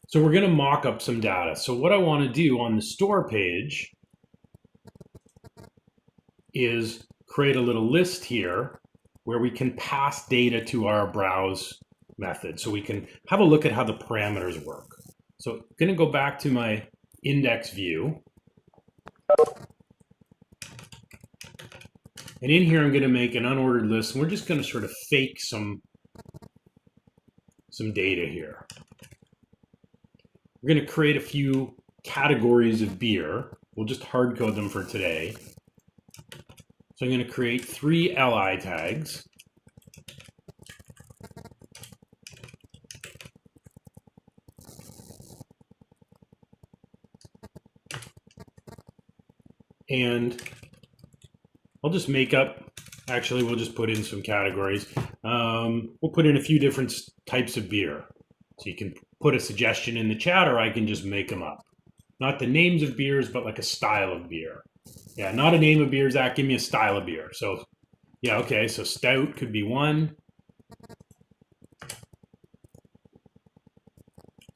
So we're going to mock up some data. So what I want to do on the store page is create a little list here where we can pass data to our browse method. So we can have a look at how the parameters work. So I'm going to go back to my index view. And in here, I'm going to make an unordered list. And we're just going to sort of fake some data here. We're going to create a few categories of beer. We'll just hard code them for today. So I'm going to create 3 li tags. And I'll just make up, actually, we'll just put in some categories. We'll put in a few different types of beer. So you can put a suggestion in the chat, or I can just make them up. Not the names of beers, but like a style of beer. Yeah, not a name of beer, Zach, give me a style of beer. So, yeah, okay, so stout could be one.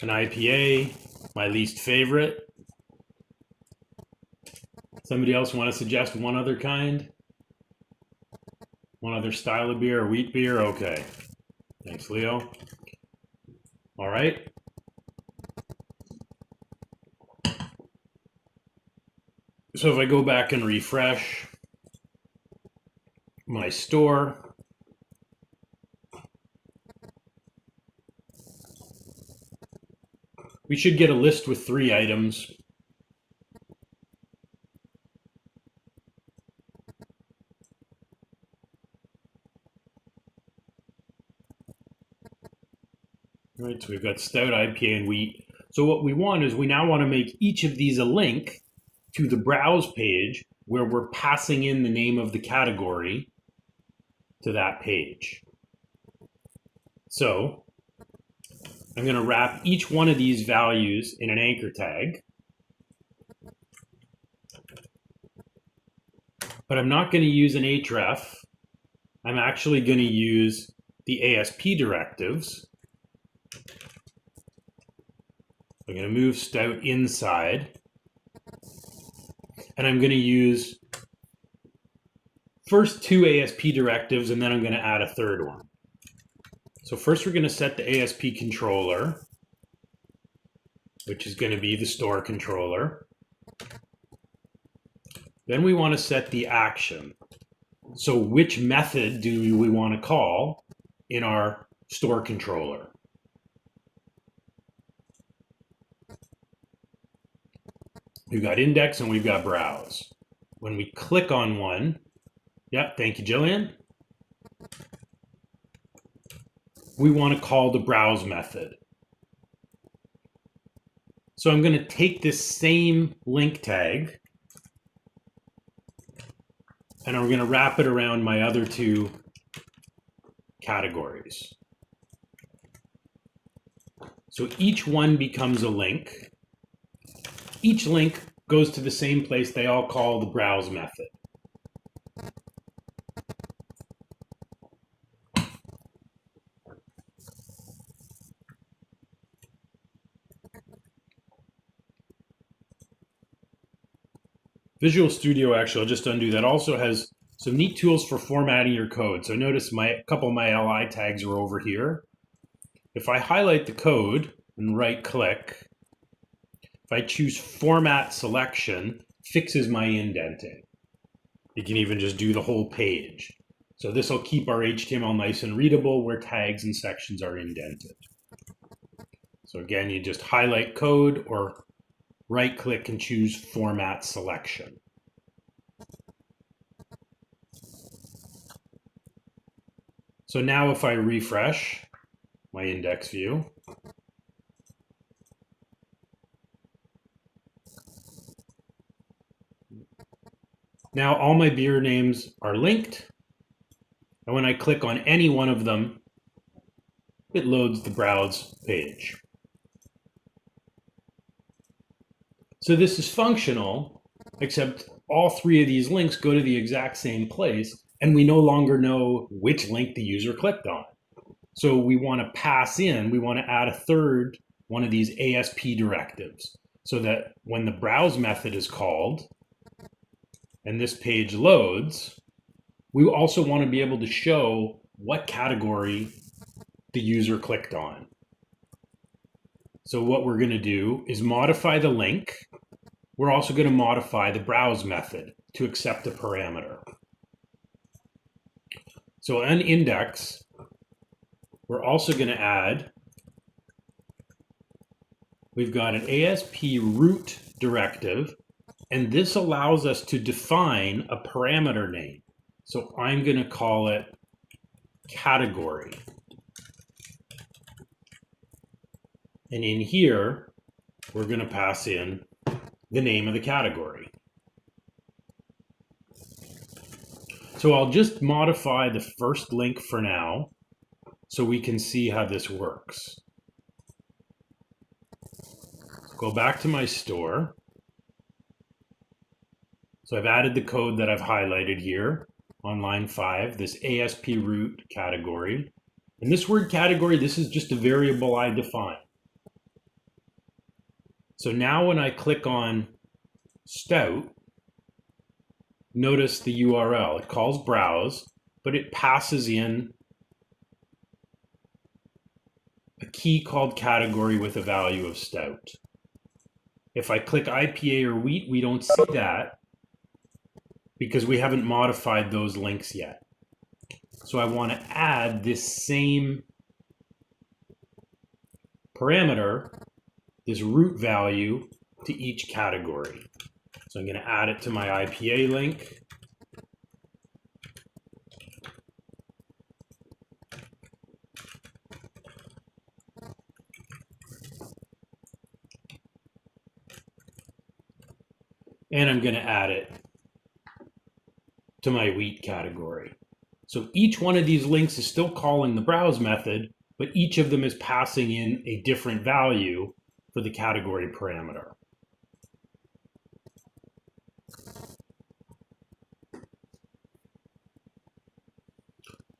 An IPA, my least favorite. Somebody else want to suggest one other kind? One other style of beer or wheat beer? Okay. Thanks, Leo. All right. So if I go back and refresh my store, we should get a list with 3 items. All right, so we've got stout, IPA, and wheat. So what we want is we now want to make each of these a link to the browse page where we're passing in the name of the category to that page. So I'm going to wrap each one of these values in an anchor tag. But I'm not going to use an href. I'm actually going to use the ASP directives. I'm going to move stout inside. And I'm going to use first 2 ASP directives, and then I'm going to add a third one. So first we're going to set the ASP controller, which is going to be the store controller. Then we want to set the action. So which method do we want to call in our store controller? We've got index and we've got browse. When we click on one, yep, thank you, Jillian. We want to call the browse method. So I'm going to take this same link tag and I'm going to wrap it around my other 2 categories. So each one becomes a link. Each link goes to the same place they all call the browse method. Visual Studio, actually, I'll just undo that, also has some neat tools for formatting your code. So notice a couple of my li tags are over here. If I highlight the code and right click, if I choose format selection, fixes my indenting. You can even just do the whole page. So this will keep our HTML nice and readable where tags and sections are indented. So again, you just highlight code or right click and choose format selection. So now if I refresh my index view, now all my beer names are linked. And when I click on any one of them, it loads the browse page. So this is functional, except all 3 of these links go to the exact same place, and we no longer know which link the user clicked on. So we want to pass in, we want to add a third one of these ASP directives so that when the browse method is called and this page loads, we also want to be able to show what category the user clicked on. So what we're going to do is modify the link. We're also going to modify the browse method to accept a parameter. So on index, we're also going to add, we've got an ASP root directive, and this allows us to define a parameter name. So I'm going to call it category. And in here, we're going to pass in the name of the category. So I'll just modify the first link for now so we can see how this works. Go back to my store. So I've added the code that I've highlighted here on line 5, this ASP root category. And this word category, this is just a variable I define. So now when I click on Stout, notice the URL. It calls browse, but it passes in a key called category with a value of Stout. If I click IPA or wheat, we don't see that because we haven't modified those links yet. So I want to add this same parameter, this root value, to each category. So I'm going to add it to my IPA link. And I'm going to add it to my wheat category. So each one of these links is still calling the browse method, but each of them is passing in a different value for the category parameter.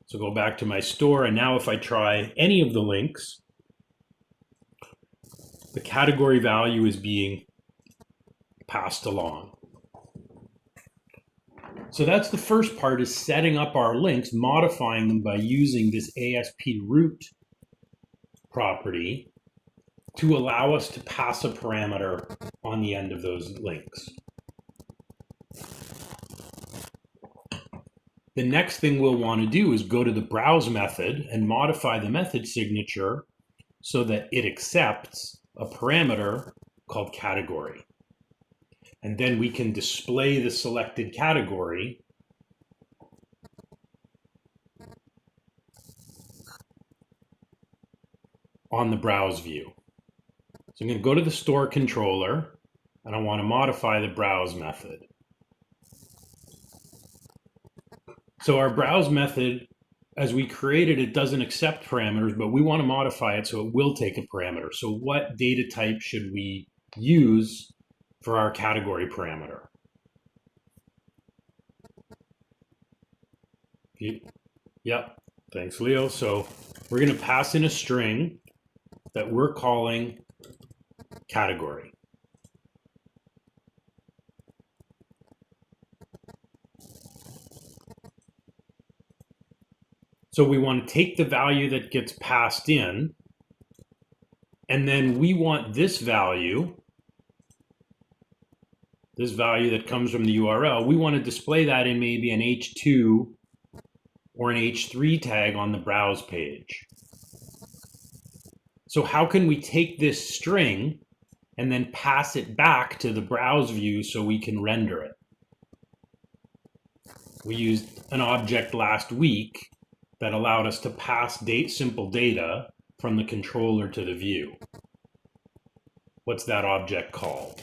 So go back to my store, and now if I try any of the links, the category value is being passed along. So that's the first part, is setting up our links, modifying them by using this ASP root property to allow us to pass a parameter on the end of those links. The next thing we'll want to do is go to the browse method and modify the method signature so that it accepts a parameter called category. And then we can display the selected category on the browse view. So I'm going to go to the store controller, and I want to modify the browse method. So our browse method, as we created it, doesn't accept parameters, but we want to modify it so it will take a parameter. So what data type should we use for our category parameter? Yep, thanks, Leo. So we're going to pass in a string that we're calling category. So we want to take the value that gets passed in, and then we want this value that comes from the URL, we want to display that in maybe an H2 or an H3 tag on the browse page. So how can we take this string and then pass it back to the browse view so we can render it? We used an object last week that allowed us to pass simple data from the controller to the view. What's that object called?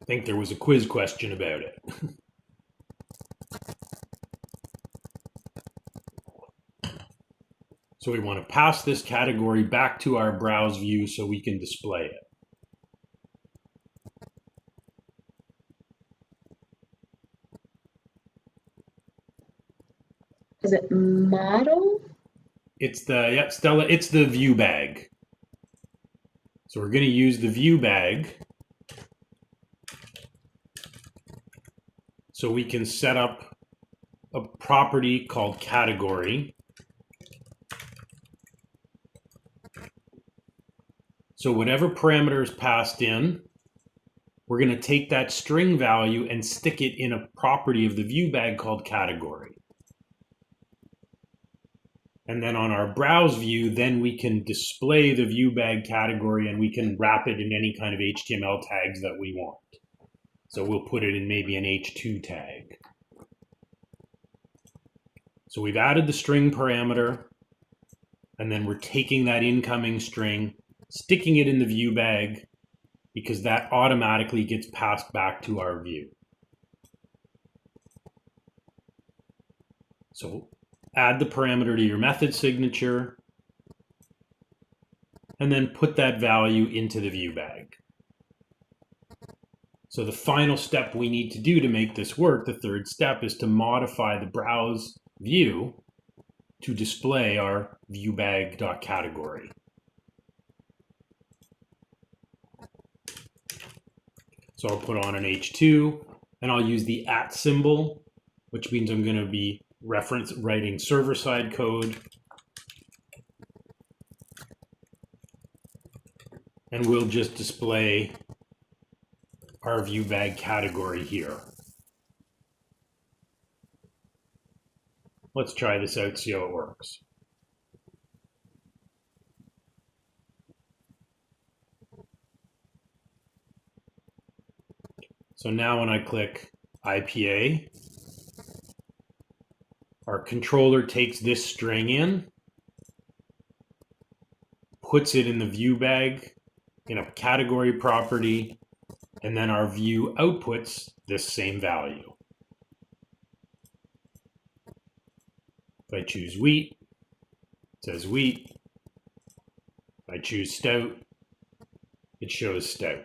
I think there was a quiz question about it. So we want to pass this category back to our browse view so we can display it. Is it model? It's the, yeah, Stella, it's the Viewbag. So we're going to use the Viewbag so we can set up a property called category. So whatever parameter is passed in, we're going to take that string value and stick it in a property of the Viewbag called category. And then on our browse view, then we can display the Viewbag category and we can wrap it in any kind of HTML tags that we want. So we'll put it in maybe an H2 tag. So we've added the string parameter, and then we're taking that incoming string, sticking it in the Viewbag, because that automatically gets passed back to our view. So add the parameter to your method signature, and then put that value into the Viewbag. So the final step we need to do to make this work, the third step, is to modify the browse view to display our viewbag.category. So I'll put on an H2, and I'll use the @ symbol, which means I'm going to be writing server-side code. And we'll just display our Viewbag category here. Let's try this out, see how it works. So now when I click IPA, our controller takes this string in, puts it in the Viewbag in a category property, and then our view outputs this same value. If I choose wheat, it says wheat. If I choose stout, it shows stout.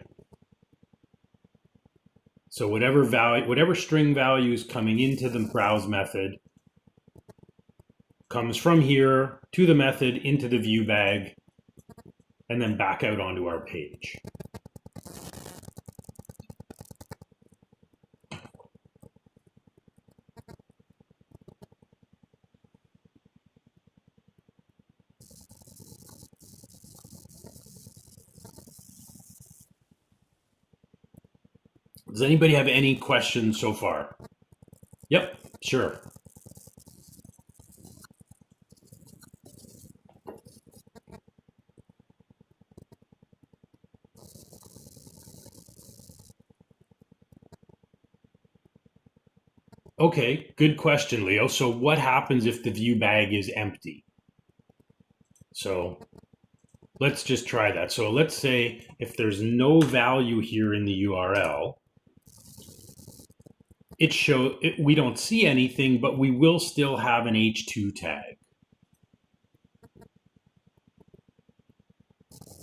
So whatever string value is coming into the browse method comes from here to the method into the Viewbag and then back out onto our page. Does anybody have any questions so far? Yep, sure. Okay, good question, Leo. So what happens if the Viewbag is empty? So let's just try that. So let's say if there's no value here in the URL, we don't see anything, but we will still have an H2 tag.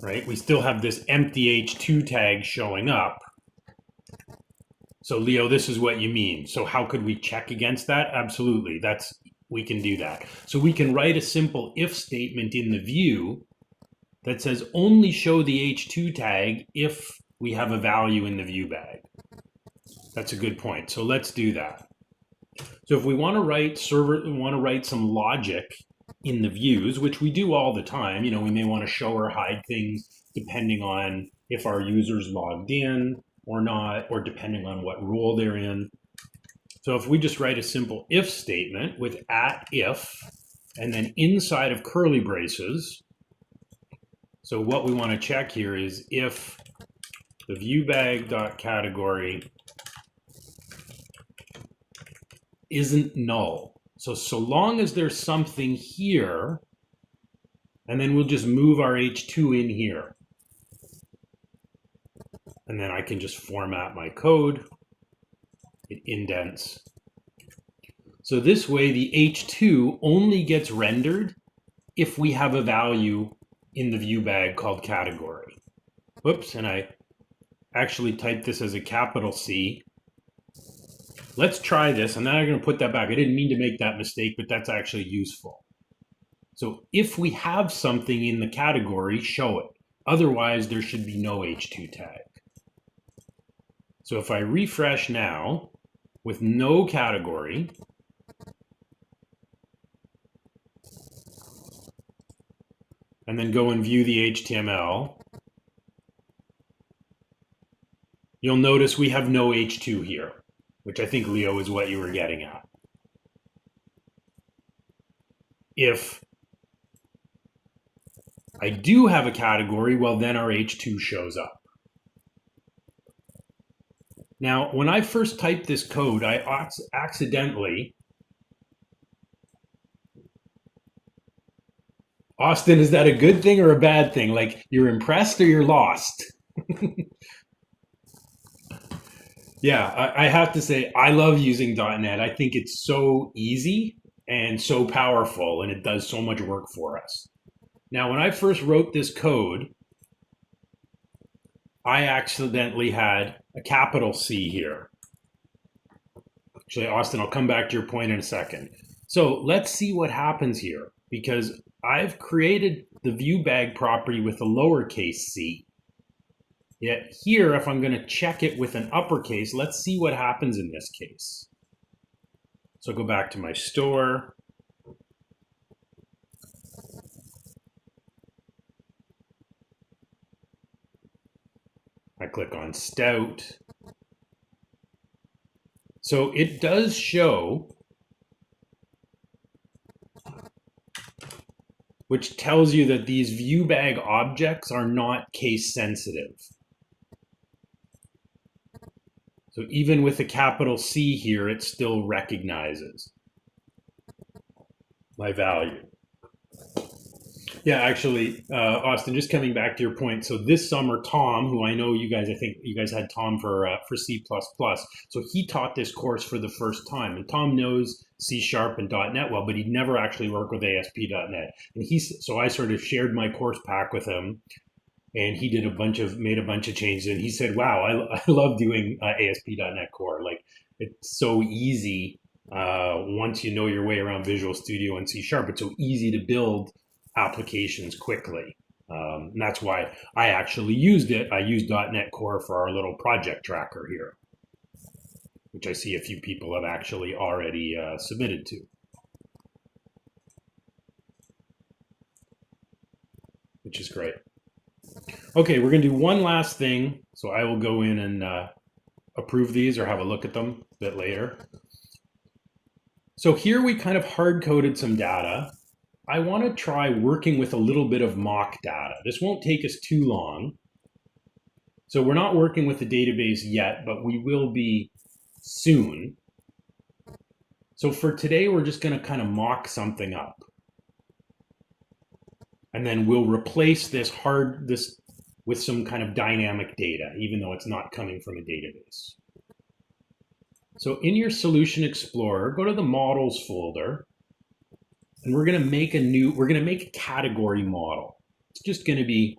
Right? We still have this empty H2 tag showing up. So Leo, this is what you mean. So how could we check against that? Absolutely. We can do that. So we can write a simple if statement in the view that says only show the H2 tag if we have a value in the Viewbag. That's a good point. So let's do that. So if we want to write some logic in the views, which we do all the time, we may want to show or hide things depending on if our user's logged in or not, or depending on what role they're in. So if we just write a simple if statement with @if, and then inside of curly braces, so what we want to check here is if the viewbag.category isn't null. So long as there's something here, and then we'll just move our H2 in here. And then I can just format my code. It indents. So this way the H2 only gets rendered if we have a value in the Viewbag called category. Whoops, and I actually typed this as a capital C. let's try this. And then I'm going to put that back. I didn't mean to make that mistake, but that's actually useful. So if we have something in the category, show it. Otherwise, there should be no H2 tag. So if I refresh now with no category, and then go and view the HTML, you'll notice we have no H2 here, which I think, Leo, is what you were getting at. If I do have a category, well, then our H2 shows up. Now, when I first typed this code, I accidentally... Austin, is that a good thing or a bad thing? Like, you're impressed or you're lost? Yeah, I have to say, I love using .NET. I think it's so easy and so powerful, and it does so much work for us. Now, when I first wrote this code, I accidentally had a capital C here. Actually, Austin, I'll come back to your point in a second. So let's see what happens here, because I've created the Viewbag property with a lowercase c. Yet here, if I'm going to check it with an uppercase, let's see what happens in this case. So go back to my store. I click on Stout. So it does show, which tells you that these Viewbag objects are not case sensitive. So even with a capital C here, it still recognizes my value. Yeah, actually, Austin, just coming back to your point. So this summer, Tom, who I know you guys, I think you guys had Tom for C++. So he taught this course for the first time. And Tom knows C# and .NET well, but he'd never actually worked with ASP.NET. And so I sort of shared my course pack with him. And he did made a bunch of changes. And he said, wow, I love doing ASP.NET Core. Like, it's so easy once you know your way around Visual Studio and C#. It's so easy to build applications quickly. And that's why I actually used it. I used .NET Core for our little project tracker here, which I see a few people have actually already submitted to. Which is great. Okay, we're going to do one last thing. So I will go in and approve these or have a look at them a bit later. So here we kind of hard-coded some data. I want to try working with a little bit of mock data. This won't take us too long. So we're not working with the database yet, but we will be soon. So for today, we're just going to kind of mock something up. And then we'll replace this with some kind of dynamic data, even though it's not coming from a database. So in your Solution Explorer, go to the Models folder, and we're going to make a category model. It's just going to be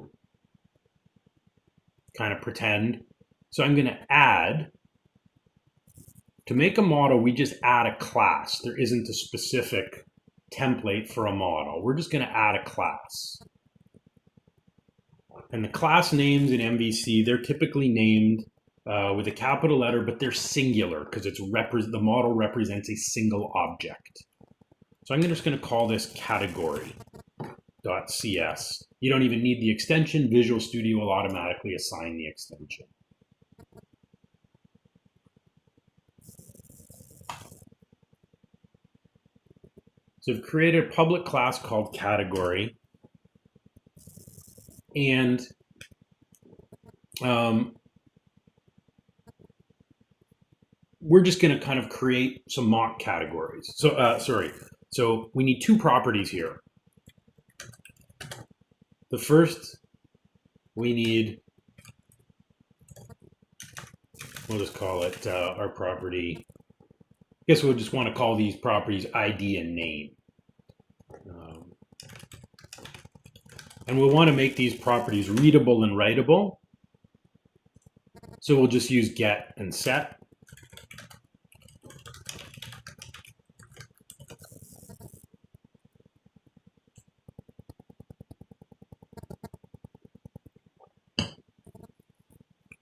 kind of pretend. So I'm going to add, to make a model, we just add a class. There isn't a specific template for a model. We're just going to add a class. And the class names in MVC, they're typically named with a capital letter, but they're singular because the model represents a single object. So I'm just going to call this category.cs. You don't even need the extension. Visual Studio will automatically assign the extension. So I've created a public class called category. And we're just going to kind of create some mock categories. So, So we need two properties here. The first, we need, we'll just call it our property. I guess we'll just want to call these properties ID and name. And we'll want to make these properties readable and writable. So we'll just use get and set.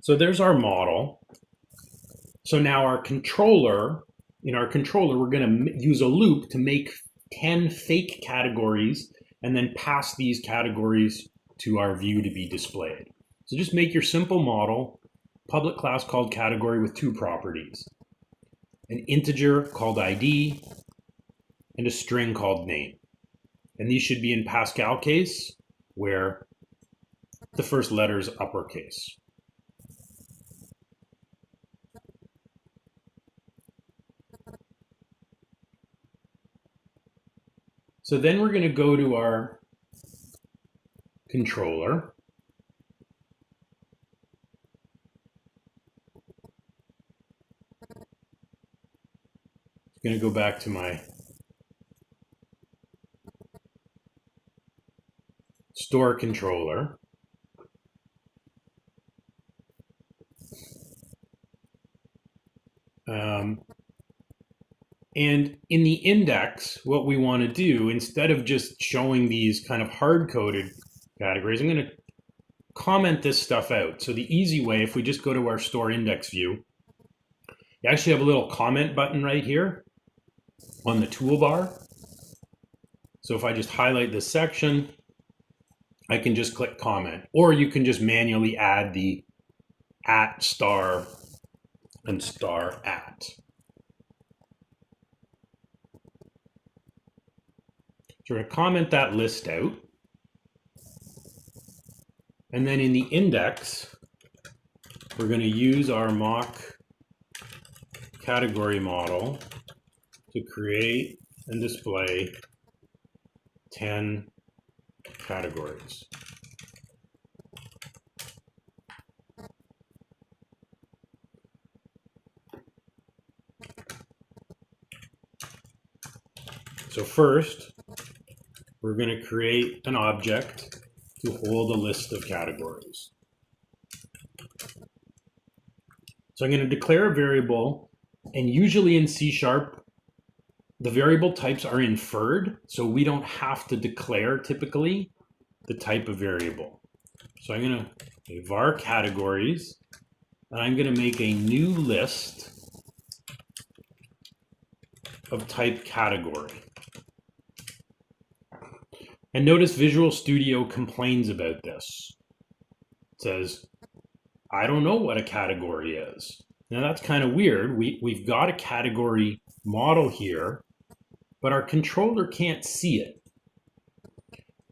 So there's our model. So now our controller, in our controller, we're going to use a loop to make 10 fake categories and then pass these categories to our view to be displayed. So just make your simple model, public class called category with two properties, an integer called ID and a string called name. And these should be in Pascal case, where the first letter is uppercase. So then we're going to go to our controller. I'm going to go back to my store controller. And in the index, what we want to do, instead of just showing these kind of hard-coded categories, I'm going to comment this stuff out. So the easy way, if we just go to our store index view, you actually have a little comment button right here on the toolbar. So if I just highlight this section, I can just click comment, or you can just manually add the @ star and star @. So we're going to comment that list out. And then in the index, we're going to use our mock category model to create and display 10 categories. So first, we're going to create an object to hold a list of categories. So I'm going to declare a variable, and usually in C#, the variable types are inferred, so we don't have to declare typically the type of variable. So I'm going to say var categories, and I'm going to make a new list of type category. And notice Visual Studio complains about this. It says, I don't know what a category is. Now that's kind of weird. We've got a category model here, but our controller can't see it.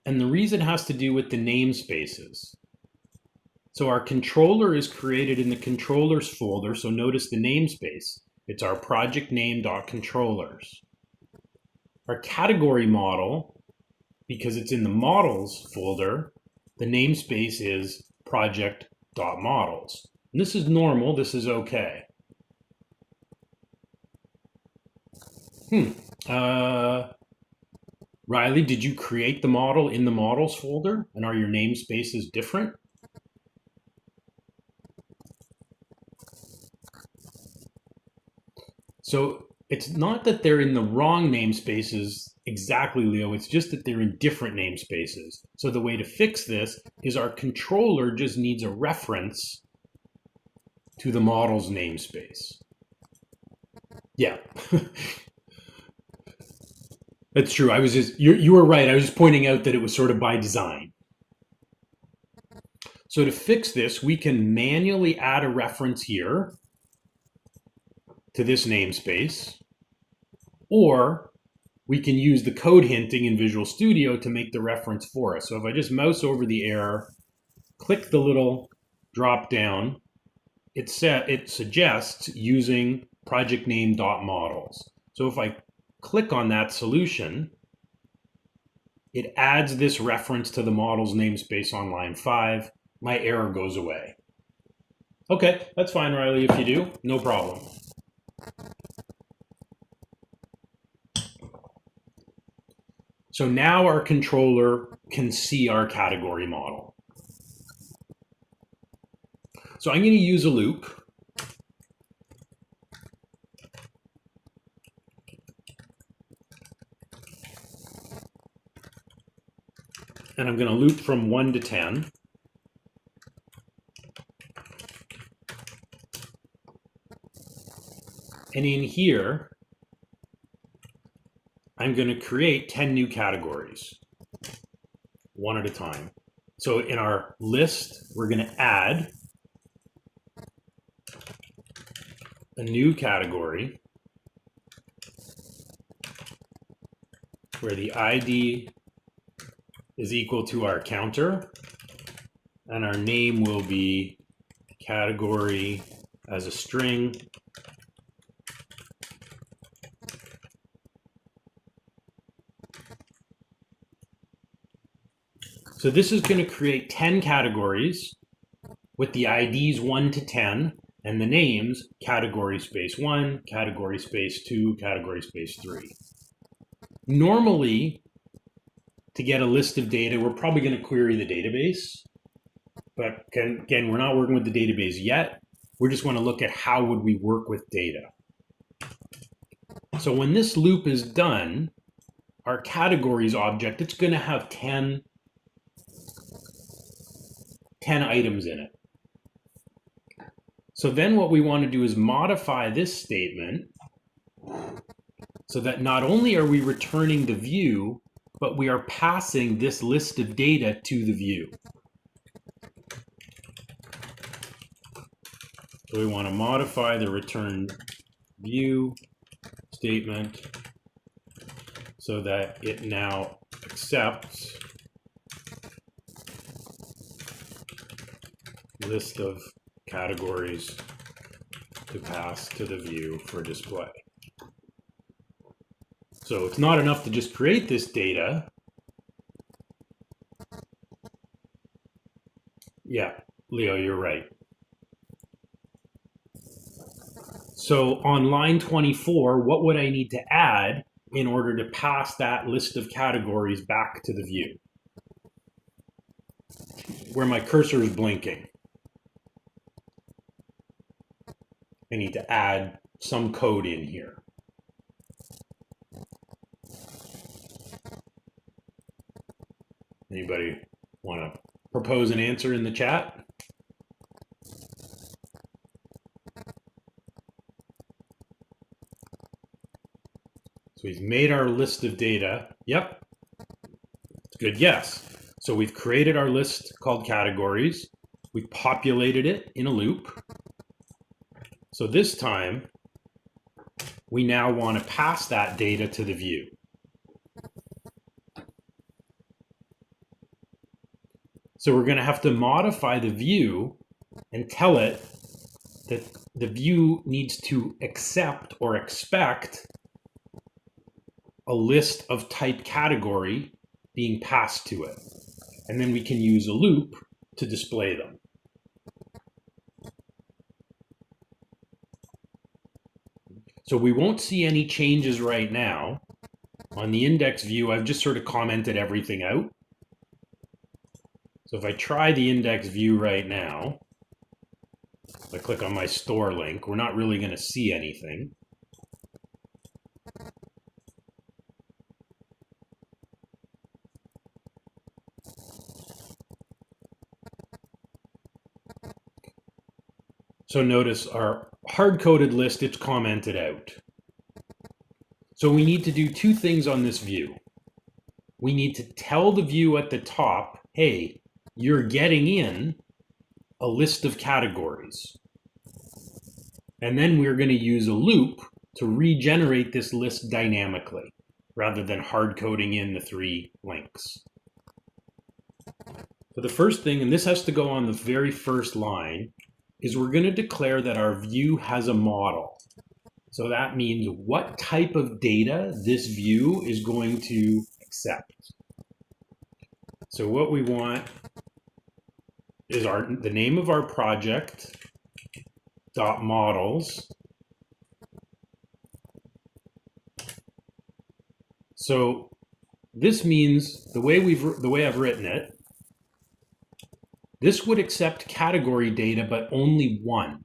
And the reason has to do with the namespaces. So our controller is created in the controllers folder. So notice the namespace. It's our project name.controllers. Our category model, because it's in the models folder, the namespace is project.models. And this is normal, this is okay. Riley, did you create the model in the models folder? And are your namespaces different? So it's not that they're in the wrong namespaces exactly, Leo. It's just that they're in different namespaces. So the way to fix this is our controller just needs a reference to the model's namespace. Yeah. That's true. I was just, you were right. I was just pointing out that it was sort of by design. So to fix this, we can manually add a reference here to this namespace, or we can use the code hinting in Visual Studio to make the reference for us. So if I just mouse over the error, click the little drop down, it suggests using project name.models. So if I click on that solution, it adds this reference to the model's namespace on line 5. My error goes away. Okay, that's fine, Riley, if you do, no problem. So now our controller can see our category model. So I'm going to use a loop. And I'm going to loop from 1 to 10. And in here, I'm going to create 10 new categories, one at a time. So in our list, we're going to add a new category where the ID is equal to our counter, and our name will be category as a string. So this is going to create 10 categories with the IDs 1 to 10 and the names category space 1, category space 2, category space 3. Normally, to get a list of data, we're probably going to query the database. But again, we're not working with the database yet. We're just going to look at how would we work with data. So when this loop is done, our categories object, it's going to have 10 items in it. So then what we want to do is modify this statement so that not only are we returning the view, but we are passing this list of data to the view. So we want to modify the return view statement so that it now accepts list of categories to pass to the view for display. So it's not enough to just create this data. Yeah, Leo, you're right. So on line 24, what would I need to add in order to pass that list of categories back to the view? Where my cursor is blinking, I need to add some code in here. Anybody want to propose an answer in the chat? So we've made our list of data. Yep. Good, yes. So we've created our list called categories. We've populated it in a loop. So this time, we now want to pass that data to the view. So we're going to have to modify the view and tell it that the view needs to accept or expect a list of type category being passed to it. And then we can use a loop to display them. So we won't see any changes right now. On the index view, I've just sort of commented everything out. So if I try the index view right now, if I click on my store link, we're not really going to see anything. So notice our hard-coded list, it's commented out. So we need to do two things on this view. We need to tell the view at the top, hey, you're getting in a list of categories. And then we're going to use a loop to regenerate this list dynamically, rather than hard-coding in the 3 links. So the first thing, and this has to go on the very first line, is we're going to declare that our view has a model. So that means what type of data this view is going to accept. So what we want is the name of our project dot models. So this means the way I've written it, this would accept category data, but only one.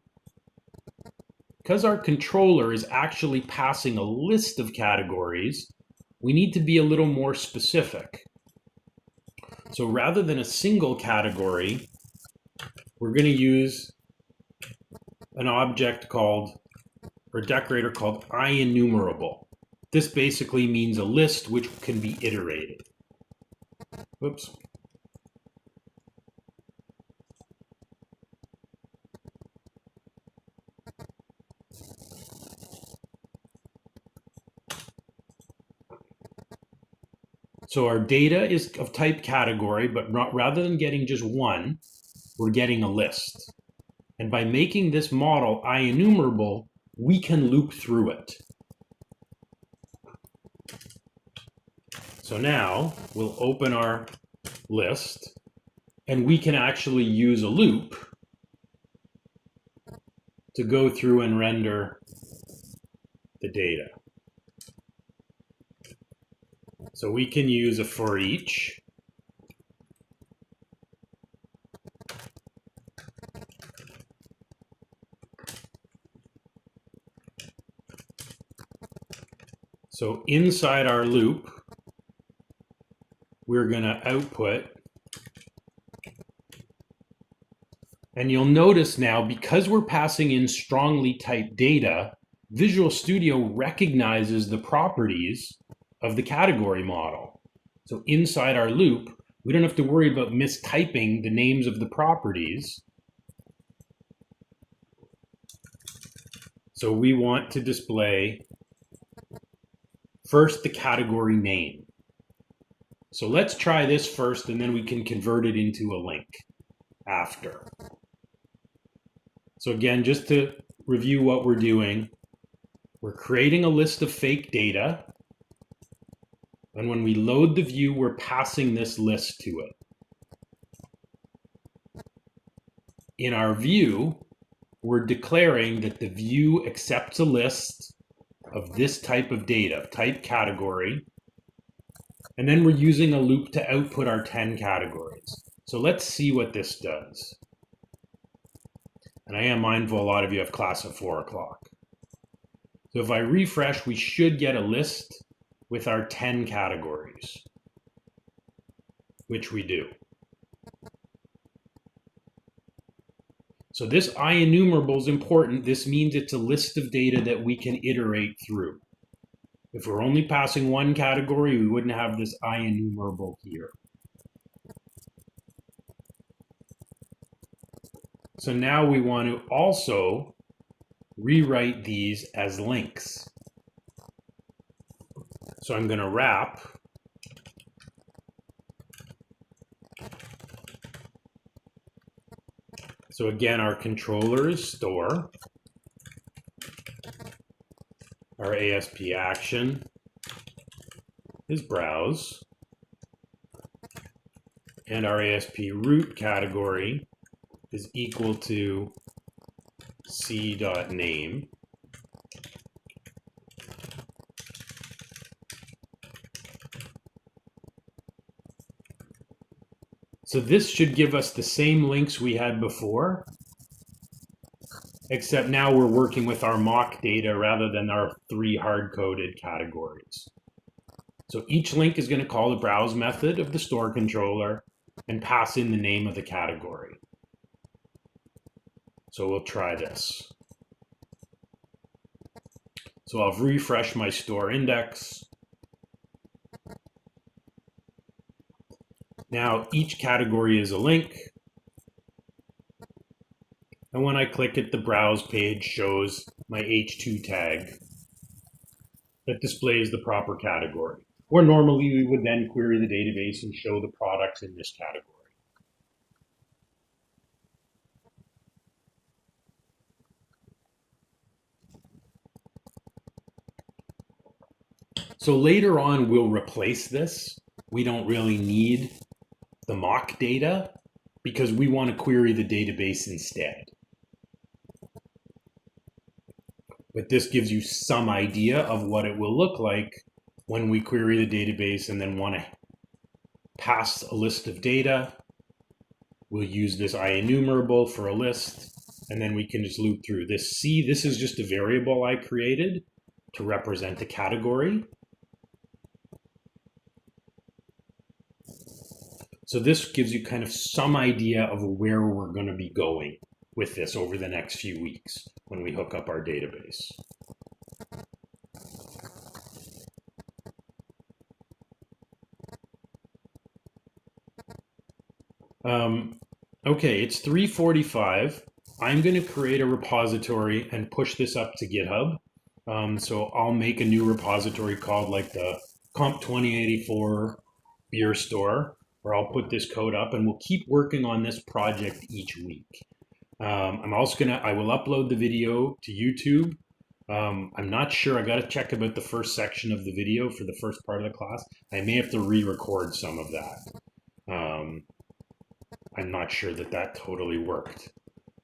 Because our controller is actually passing a list of categories, we need to be a little more specific. So rather than a single category, we're going to use an object called or a decorator called IEnumerable. This basically means a list which can be iterated. Whoops. So our data is of type category, but rather than getting just one, we're getting a list. And by making this model IEnumerable, we can loop through it. So now we'll open our list, and we can actually use a loop to go through and render the data. So we can use a for each. So inside our loop, we're going to output. And you'll notice now, because we're passing in strongly typed data, Visual Studio recognizes the properties of the category model. So inside our loop, we don't have to worry about mistyping the names of the properties. So we want to display first the category name. So let's try this first, and then we can convert it into a link after. So again, just to review what we're doing, we're creating a list of fake data. And when we load the view, we're passing this list to it. In our view, we're declaring that the view accepts a list of this type of data, type category. And then we're using a loop to output our 10 categories. So let's see what this does. And I am mindful a lot of you have class at 4 o'clock. So if I refresh, we should get a list with our 10 categories, which we do. So this IEnumerable is important. This means it's a list of data that we can iterate through. If we're only passing one category, we wouldn't have this IEnumerable here. So now we want to also rewrite these as links. So I'm going to wrap so again, our controller is store, our ASP action is browse, and our ASP root category is equal to c.name. So this should give us the same links we had before, except now we're working with our mock data rather than our 3 hard-coded categories. So each link is going to call the browse method of the store controller and pass in the name of the category. So we'll try this. So I'll refresh my store index. Now each category is a link. And when I click it, the browse page shows my H2 tag that displays the proper category. Or normally we would then query the database and show the products in this category. So later on, we'll replace this. We don't really need the mock data because we want to query the database instead. But this gives you some idea of what it will look like when we query the database and then want to pass a list of data. We'll use this IEnumerable for a list, and then we can just loop through. This C, this is just a variable I created to represent a category. So this gives you kind of some idea of where we're going to be going with this over the next few weeks when we hook up our database. Okay, it's 3:45. I'm going to create a repository and push this up to GitHub. So I'll make a new repository called like the COMP2084 beer store, where I'll put this code up, and we'll keep working on this project each week. I will upload the video to YouTube. I'm not sure. I got to check about the first section of the video for the first part of the class. I may have to re-record some of that. I'm not sure that that totally worked.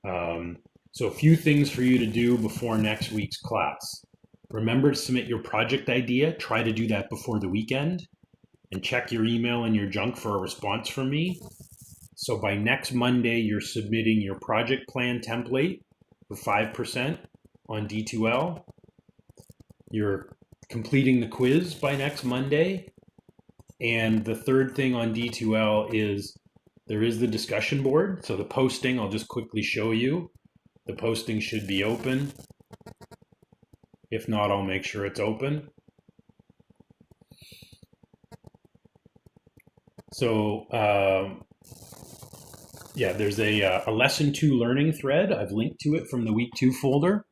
So a few things for you to do before next week's class. Remember to submit your project idea. Try to do that before the weekend, and check your email and your junk for a response from me. So by next Monday, you're submitting your project plan template for 5% on D2L. You're completing the quiz by next Monday. And the third thing on D2L is there is the discussion board. So the posting, I'll just quickly show you. The posting should be open. If not, I'll make sure it's open. So yeah, there's a lesson 2 learning thread. I've linked to it from the week 2 folder.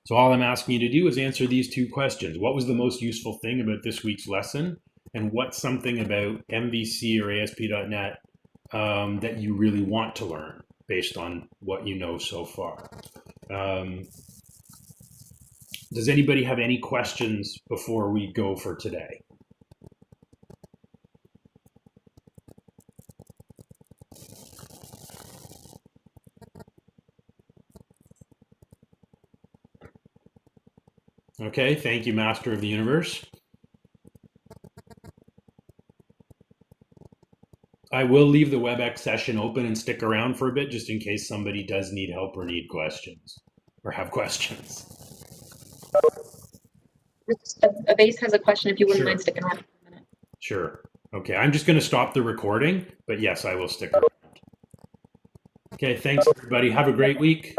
So all I'm asking you to do is answer these 2 questions. What was the most useful thing about this week's lesson? And what's something about MVC or ASP.NET that you really want to learn based on what you know so far? Does anybody have any questions before we go for today? Okay, thank you, Master of the Universe. I will leave the WebEx session open and stick around for a bit just in case somebody does need help or need questions or have questions. A base has a question if you wouldn't Sure. mind sticking around for a minute. Sure. Okay, I'm just going to stop the recording, but yes, I will stick around. Okay, thanks everybody. Have a great week.